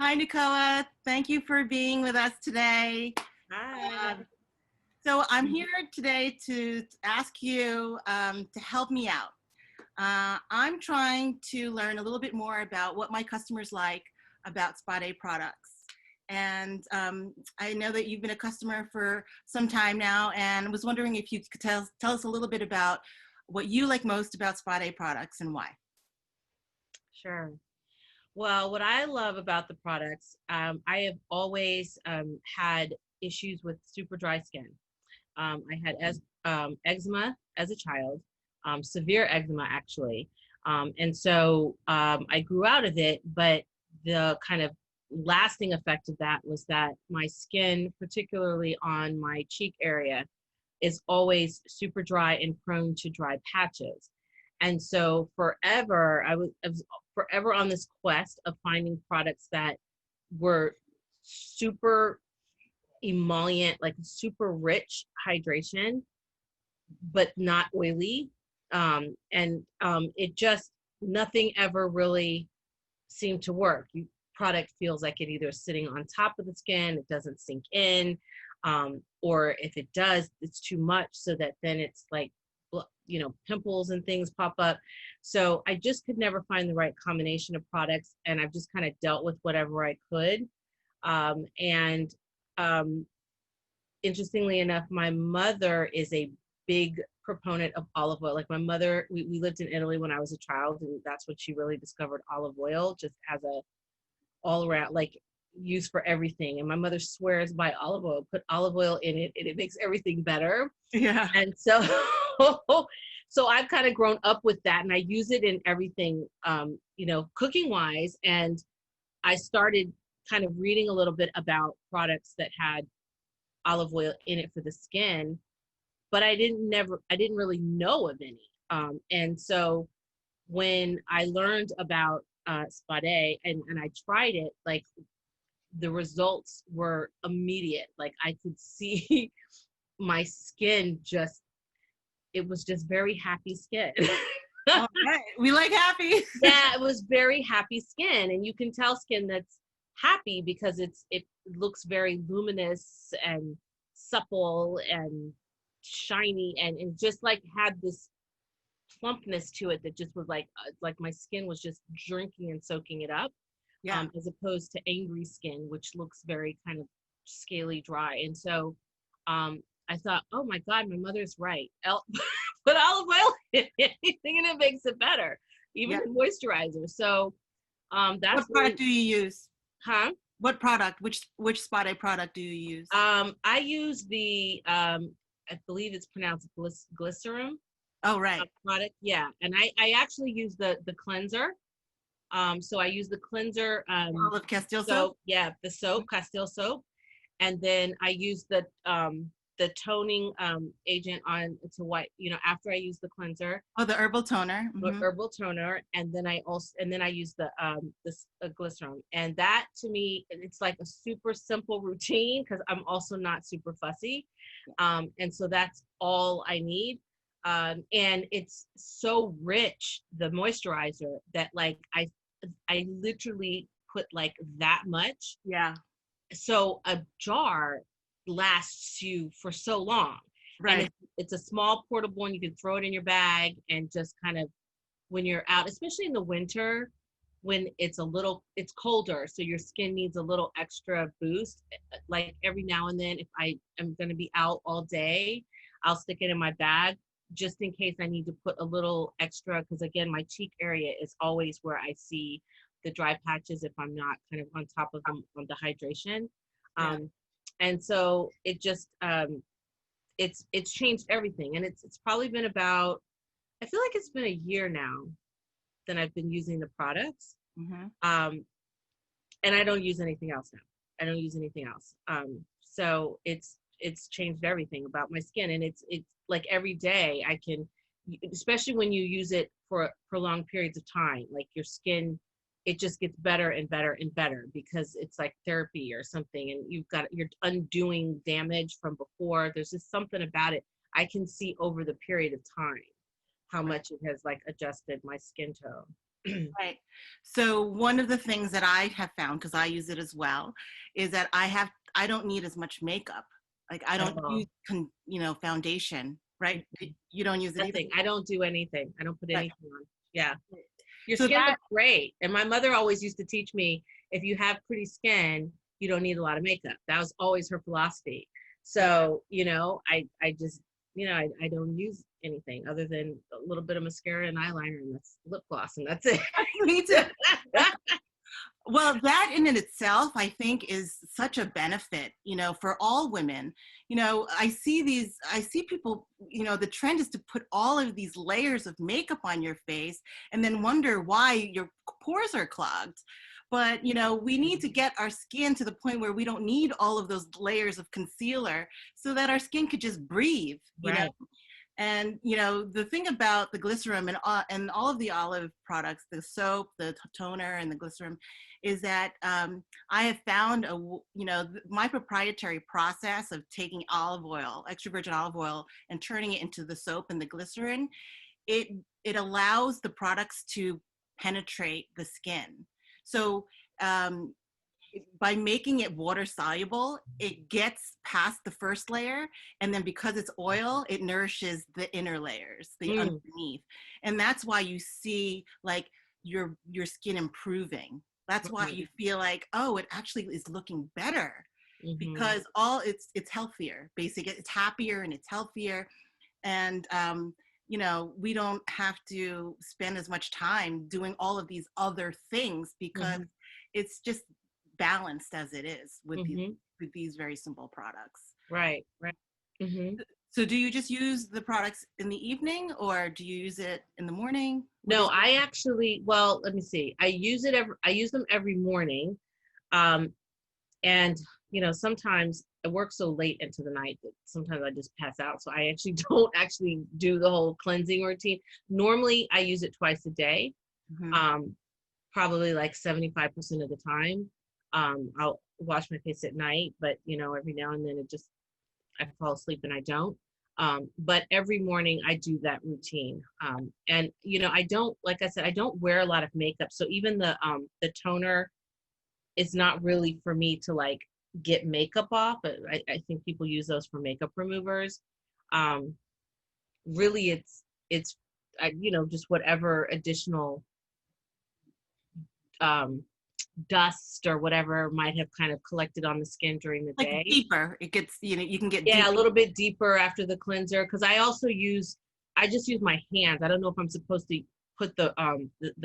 Hi, Nikoa. Thank you for being with us today. Hi. So I'm here today to ask you to help me out. I'm trying to learn a little bit more about what my customers like about Spadét products. And I know that you've been a customer for some time now, and was wondering if you could tell us a little bit about what you like most about Spadét products and why. Sure. Well, what I love about the products, I have always had issues with super dry skin. I had eczema as a child, severe eczema actually. And so I grew out of it, but the kind of lasting effect of that was that my skin, particularly on my cheek area, is always super dry and prone to dry patches. And so forever, I was forever on this quest of finding products that were super emollient, like super rich hydration, but not oily. It just, nothing ever really seemed to work. Product feels like it either is sitting on top of the skin, it doesn't sink in, or if it does, it's too much so that then it's like, pimples and things pop up. So I just could never find the right combination of products, and I've just kind of dealt with whatever I could. And Interestingly enough, my mother is a big proponent of olive oil. Like my mother, we lived in Italy when I was a child, and that's when she really discovered olive oil, just as a all around, like, used for everything. And my mother swears by olive oil. Put olive oil in it and it makes everything better. Yeah. And so so I've kind of grown up with that, and I use it in everything, cooking wise. And I started kind of reading a little bit about products that had olive oil in it for the skin, but I didn't really know of any. And so when I learned about Spadét and I tried it, like, the results were immediate. Like, I could see my skin just, it was just very happy skin. All right. We like happy. Yeah, it was very happy skin, and you can tell skin that's happy because it looks very luminous and supple and shiny, and just like had this plumpness to it that just was like my skin was just drinking and soaking it up. Yeah. As opposed to angry skin, which looks very kind of scaly, dry. And so I thought, oh my God, my mother's right. Put olive oil in anything and it makes it better, even Yeah. in moisturizer. So that's What product do you use? huh? What product? Which Spadét product do you use? I use the I believe it's pronounced glycerin Oh, right. product. Yeah, and I actually use the cleanser. So I use the cleanser, Olive Castile soap. soap. Yeah, the soap, Castile soap, and then I use the toning agent on to white. After I use the cleanser, Oh, the herbal toner. Mm-hmm. herbal toner, and then I use the glycerin. And that, to me, it's like a super simple routine because I'm also not super fussy, and so that's all I need. And it's so rich, the moisturizer, that like I literally put like that much. Yeah. So a jar lasts you for so long. And Right. it's a small portable, and you can throw it in your bag and just kind of, when you're out, especially in the winter, when it's colder, so your skin needs a little extra boost. Like every now and then, if I am going to be out all day, I'll stick it in my bag just in case I need to put a little extra, because again, my cheek area is always where I see the dry patches if I'm not kind of on top of them on the hydration. Yeah. And so it just it's changed everything. And it's probably been about, I feel like it's been a year now that I've been using the products. Mm-hmm. And I don't use anything else now. I don't use anything else. So it's changed everything about my skin. And it's like every day I can, especially when you use it for prolonged periods of time, like your skin, it just gets better and better and better because it's like therapy or something. And you're undoing damage from before. There's just something about it. I can see over the period of time how much it has like adjusted my skin tone. Right. So one of the things that I have found, because I use it as well, is that I don't need as much makeup. Like I At don't use, all. foundation, right? Mhm. You don't use it either. Nothing. I don't do anything. I don't put Right. anything on. Yeah. Your So skin that, looks great. And my mother always used to teach me, if you have pretty skin, you don't need a lot of makeup. That was always her philosophy. So, I just, I don't use anything other than a little bit of mascara and eyeliner and that's lip gloss and that's it. me too. Well, that in itself, I think, is such a benefit, for all women. I see people, the trend is to put all of these layers of makeup on your face and then wonder why your pores are clogged. But, we need to get our skin to the point where we don't need all of those layers of concealer so that our skin could just breathe, Right. And the thing about the glycerin and all of the olive products, the soap, the toner, and the glycerin, is that I have found my proprietary process of taking olive oil, extra virgin olive oil, and turning it into the soap and the glycerin. It it allows the products to penetrate the skin. So um, by making it water soluble, it gets past the first layer, and then because it's oil, it nourishes the inner layers, the Mm, underneath, and that's why you see like your skin improving. That's why right. you feel like, oh, it actually is looking better Hmm. because all it's healthier. Basically, it's happier and it's healthier, and we don't have to spend as much time doing all of these other things because Hmm. it's just balanced as it is Hmm. with these very simple products. Right. Right. Hmm. So do you just use the products in the evening or do you use it in the morning? What No, is I actually, well, let me see. I use them every morning. Um, and sometimes I work so late into the night that sometimes I just pass out. So I actually don't actually do the whole cleansing routine. Normally I use it twice a day. Mhm. Um, Probably like 75% of the time. I'll wash my face at night, but every now and then I fall asleep and I don't. But every morning I do that routine. And I don't, like I said, I don't wear a lot of makeup. So even the toner is not really for me to like get makeup off. But I think people use those for makeup removers. Um, Really, it's just whatever additional um, dust or whatever might have kind of collected on the skin during the Like day. deeper, it gets, you can get Yeah, a deeper. little bit deeper after the cleanser because I just use my hands. I don't know if I'm supposed to put the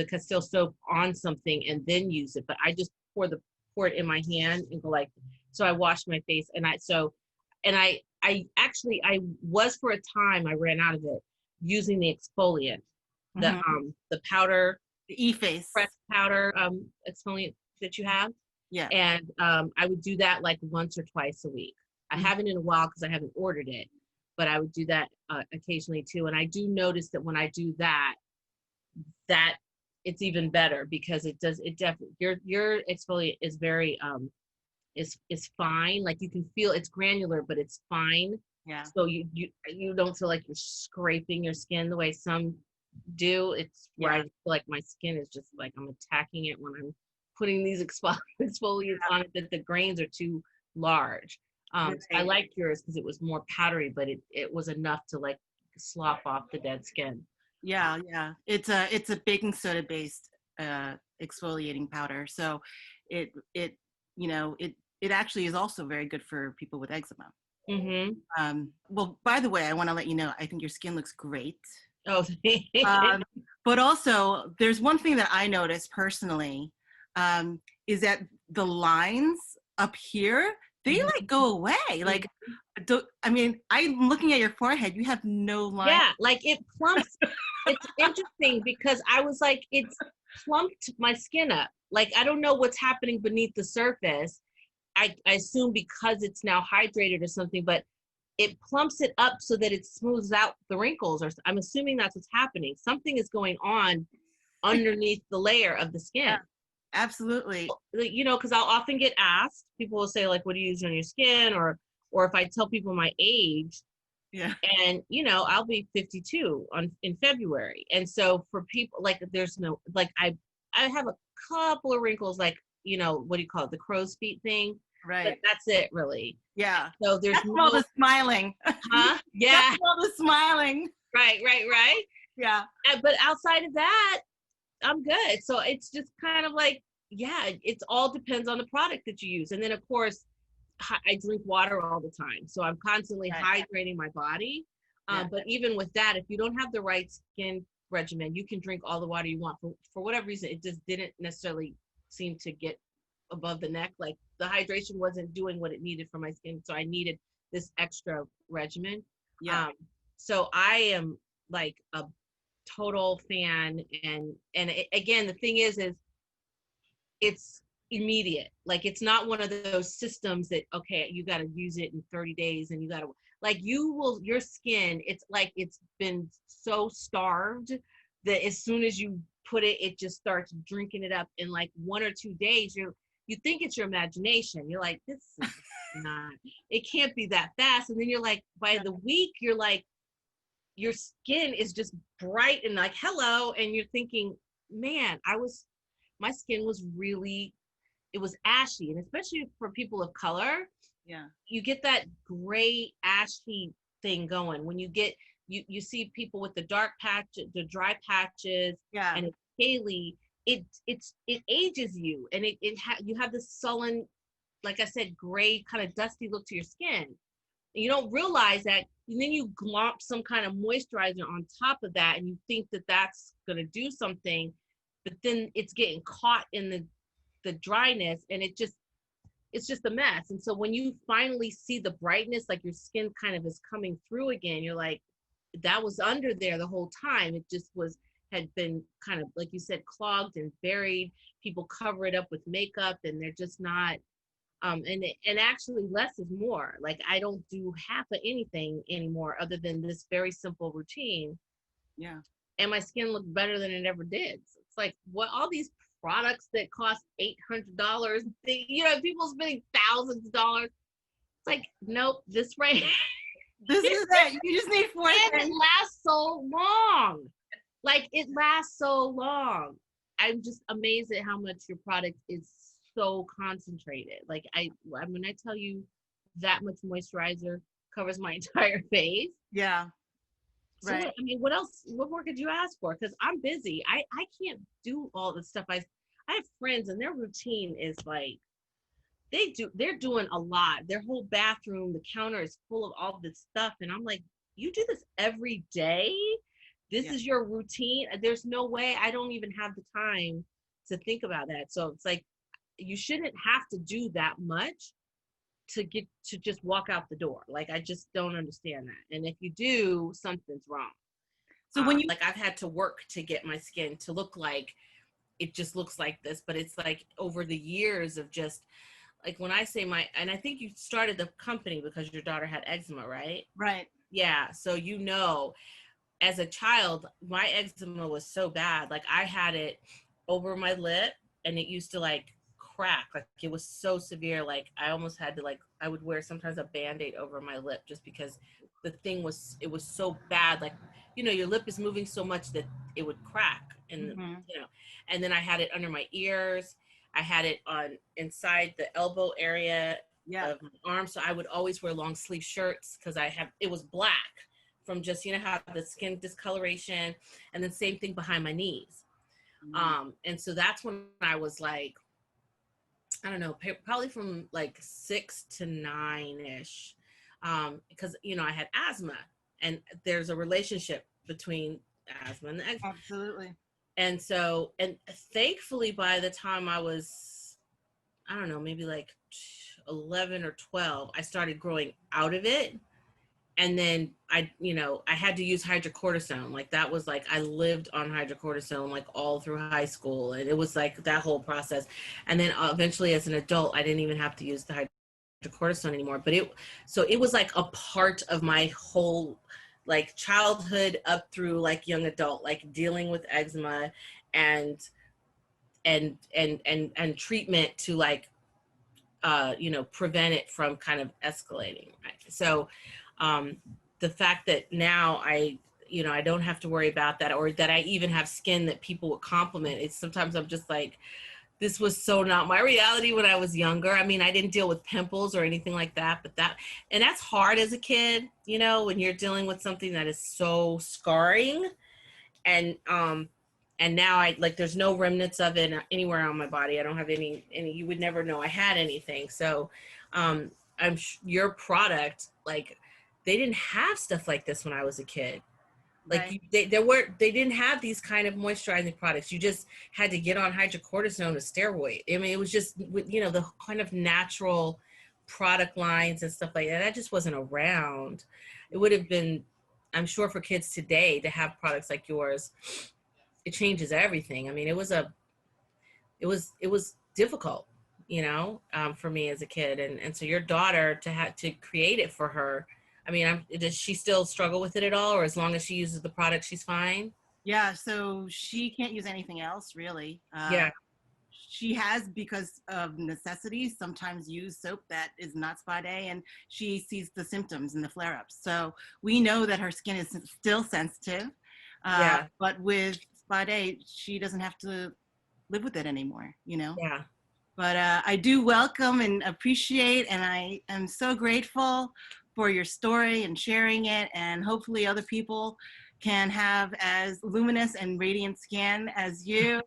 Castile soap on something and then use it, but I just pour it in my hand and go like, so I wash my face and I actually I was for a time I ran out of it using the exfoliant, Mhm. the powder, The e-face. fresh powder exfoliant that you have. Yeah. And I would do that like once or twice a week. I Mhm. haven't in a while because I haven't ordered it, but I would do that occasionally too. And I do notice that when I do that it's even better because it definitely your exfoliate is very is fine. Like you can feel it's granular, but it's fine. Yeah. So you don't feel like you're scraping your skin the way some do. It's where I Yeah. feel like my skin is just like I'm attacking it when I'm putting these exfoliants on it that the grains are too large. So I Right. like yours because it was more powdery, but it was enough to like slop off the dead skin. Yeah, yeah. It's a baking soda based exfoliating powder. So it it actually is also very good for people with eczema. Mm-hmm. Well, by the way, I want to let you know I think your skin looks great. Oh, Um, but also, there's one thing that I noticed personally, is that the lines up here, they like go away. Like, I mean, I'm looking at your forehead. You have no line. yeah, like it plumps. It's interesting because I was like, it's plumped my skin up. Like I don't know what's happening beneath the surface. I assume because it's now hydrated or something, but it plumps it up so that it smooths out the wrinkles. Or I'm assuming that's what's happening. Something is going on underneath the layer of the Yeah, skin. absolutely. Like, because I'll often get asked. People will say like, "What do you use on your skin?" Or if I tell people my age, Yeah. And I'll be 52 in February. And so for people, like, there's no, like, I have a couple of wrinkles, like, what do you call it, the crow's feet thing, but Right. that's it, really. Yeah. So there's That's from all no, the smiling. huh? That's Yeah. from all the smiling. Right. Yeah. But outside of that, I'm good. So it's just kind of like, yeah, it's all depends on the product that you use. And then of course, I drink water all the time. So I'm constantly Right. hydrating my body. Yeah. But even with that, if you don't have the right skin regimen, you can drink all the water you want. For whatever reason, it just didn't necessarily seem to get above the neck. Like, the hydration wasn't doing what it needed for my skin. So I needed this extra regimen. Yeah. So I am like a total fan. And again, the thing is it's immediate. Like, it's not one of those systems that, okay, you got to use it in 30 days and you got to, like, your skin, it's like it's been so starved that as soon as you put it, it just starts drinking it up in like 1 or 2 days. You think it's your imagination. You're like, this is not, it can't be that fast. And then you're like, by the week, you're like, your skin is just bright and like, hello. And you're thinking, man, my skin was really, it was ashy. And especially for people of color, Yeah. you get that gray ashy thing going when you see people with the dark patch, the dry patches, Yeah. and it's scaly. It ages you, and you have this sullen, like I said, gray kind of dusty look to your skin. You don't realize that, and then you glomp some kind of moisturizer on top of that, and you think that that's going to do something, but then it's getting caught in the dryness, and it's just a mess. And so when you finally see the brightness, like your skin kind of is coming through again, you're like, that was under there the whole time. It just had been kind of, like you said, clogged and buried. People cover it up with makeup, and they're just not. And actually, less is more. Like, I don't do half of anything anymore other than this very simple routine. Yeah. And my skin looked better than it ever did. So it's like, what, all these products that cost $800, people spending thousands of dollars. It's like, nope, this right. This is it. You just need 4 And things. it lasts so long. Like, it lasts so long. I'm just amazed at how much your product is so concentrated. Like, when I tell you that much moisturizer covers my entire face. Yeah. So Right. what else? What more could you ask for? Because I'm busy. I can't do all the stuff. I have friends, and their routine is like, they're doing a lot. Their whole bathroom, the counter is full of all this stuff, and I'm like, you do this every day? This is your routine? There's no way. I don't even have the time to think about that. So it's like, you shouldn't have to do that much to get to just walk out the door. Like, I just don't understand that. And if you do, something's wrong. So when you like, I've had to work to get my skin to look like it just looks like this, but it's like over the years of just, like, when I say and I think you started the company because your daughter had eczema, right? Right. Yeah. So, as a child, my eczema was so bad. Like, I had it over my lip, and it used to like crack. Like, it was so severe. Like, I almost had to, like, I would wear sometimes a Band-Aid over my lip just because it was so bad. Like, your lip is moving so much that it would crack. And, and then I had it under my ears. I had it on inside the elbow area of my arm. So I would always wear long sleeve shirts because it was black from just, how the skin discoloration, and then same thing behind my knees. And so that's when I was like, I don't know, probably from like 6 to 9-ish, because, I had asthma, and there's a relationship between asthma and the eczema. Absolutely. And so, and thankfully, by the time I was, I don't know, maybe like 11 or 12, I started growing out of it. And then I had to use hydrocortisone. Like, that was like, I lived on hydrocortisone like all through high school. And it was like that whole process. And then eventually, as an adult, I didn't even have to use the hydrocortisone anymore. But it was like a part of my whole, like, childhood up through like young adult, like dealing with eczema and treatment to like, prevent it from kind of escalating. Right? So, the fact that now I don't have to worry about that, or that I even have skin that people would compliment. It's sometimes I'm just like, this was so not my reality when I was younger. I mean, I didn't deal with pimples or anything like that, and that's hard as a kid, when you're dealing with something that is so scarring. And now I like, there's no remnants of it anywhere on my body. I don't have any, you would never know I had anything. So, your product, like, they didn't have stuff like this when I was a kid. Like Right. they didn't have these kind of moisturizing products. You just had to get on hydrocortisone, a steroid. I mean, it was just, the kind of natural product lines and stuff like that. That just wasn't around. It would have been, I'm sure, for kids today to have products like yours, it changes everything. I mean, it was difficult, for me as a kid. And so your daughter, to have to create it for her, I mean, does she still struggle with it at all, or as long as she uses the product, she's fine? Yeah, so she can't use anything else really. Yeah, She has, because of necessity, sometimes used soap that is not Spadé, and she sees the symptoms and the flare-ups. So we know that her skin is still sensitive, yeah, but with Spadé, she doesn't have to live with it anymore, yeah. But I do welcome and appreciate, and I am so grateful for your story and sharing it, and hopefully other people can have as luminous and radiant skin as you.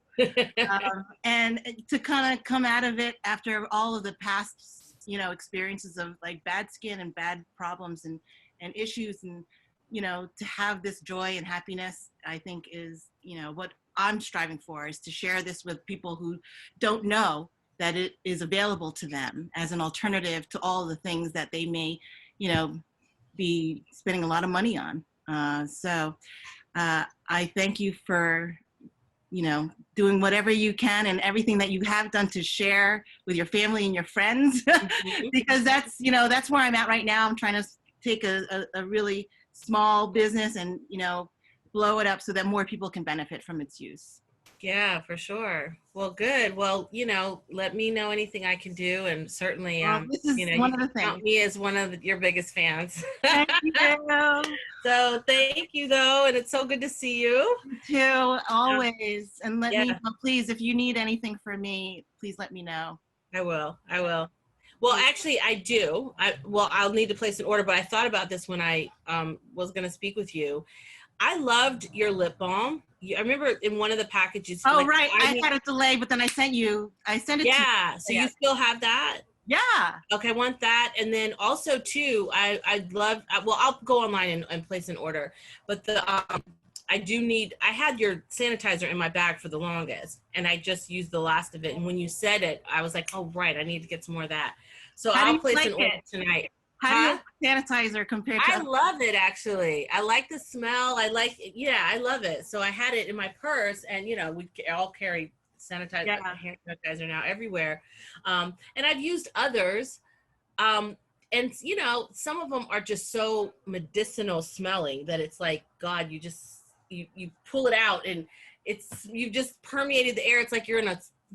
And to kind of come out of it after all of the past, experiences of like bad skin and bad problems and issues, and to have this joy and happiness, I think is, what I'm striving for, is to share this with people who don't know that it is available to them as an alternative to all the things that they may, be spending a lot of money on. So I thank you for, doing whatever you can and everything that you have done to share with your family and your friends, Mhm. because that's where I'm at right now. I'm trying to take a really small business and, blow it up so that more people can benefit from its use. Yeah, for sure. Well, good. Well, let me know anything I can do, and certainly, Well, this is you one of can the count things. me as one of your biggest fans. Thank you. So thank you, though, and it's so good to see you. You too, always. And let me Yeah, know, please, if you need anything from me, please let me know. I will. I will. Well, actually, I do. I'll need to place an order, but I thought about this when I was going to speak with you. I loved your lip balm. I remember in one of the packages, Oh, like, right. I had a delay, but then I sent it to you. yeah. So you Yeah. still have that? Yeah. Okay, I want that. And then also too, I'd love, well, I'll go online and place an order, but I had your sanitizer in my bag for the longest, and I just used the last of it. And when you said it, I was like, oh, right, I need to get some more of that. So How do I'll you place like an order it? tonight. How do you Huh? like sanitizer compared to I other? love it, actually. I like the smell. Yeah, I love it. So I had it in my purse, and we all carry Yeah. hand sanitizer now everywhere. And I've used others. And some of them are just so medicinal smelling that it's like, God, you pull it out, and you've just permeated the air. It's like you're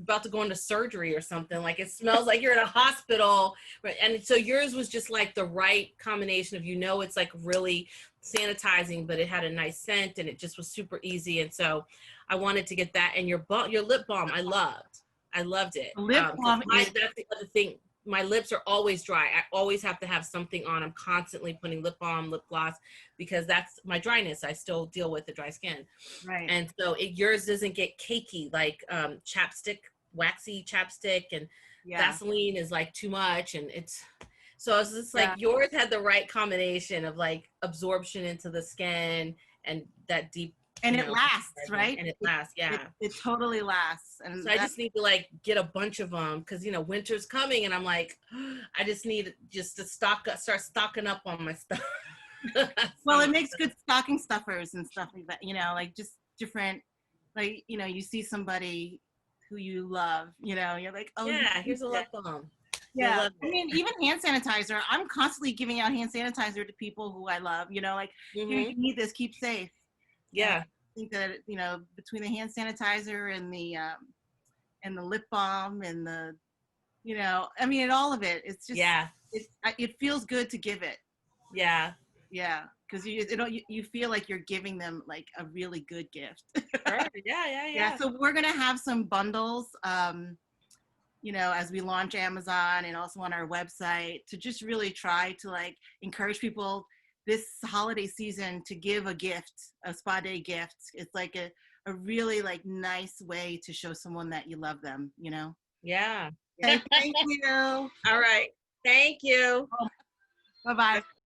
about to go into surgery or something. Like, it smells like you're in a hospital. Right? And so yours was just like the right combination of, it's like really sanitizing, but it had a nice scent, and it just was super easy. And so I wanted to get that. And your lip balm, I loved it. Lip balm is, That's the other thing. My lips are always dry. I always have to have something on. I'm constantly putting lip balm, lip gloss, because that's my dryness. I still deal with the dry skin. right. And so yours doesn't get cakey like chapstick, waxy chapstick, and Yeah. Vaseline is like too much. And so it's just like Yeah. yours had the right combination of like absorption into the skin and that deep, And it lasts, right? and it lasts. Yeah. It totally lasts. And So I just need to like get a bunch of them, because winter's coming, and I'm like, I just need just to start stocking up on my stuff. well, it makes good stocking stuffers and stuff like that, like just different, like, you see somebody who you love, you're like, oh, Yeah, here's a lip balm. You'll yeah. love I it. mean, even hand sanitizer, I'm constantly giving out hand sanitizer to people who I love, like, here, Mm-hmm. you need this, keep safe. Yeah. I think that, between the hand sanitizer and the lip balm and the, I mean, all of it, it's just, Yeah. it feels good to give it. Yeah. Yeah. because you feel like you're giving them like a really good gift. Sure. Yeah. Yeah, so we're gonna have some bundles, as we launch Amazon and also on our website to just really try to like encourage people this holiday season to give a gift, a spa day gift. It's like a really like nice way to show someone that you love them, Yeah. Okay, thank you. All right. Thank you. Bye-bye.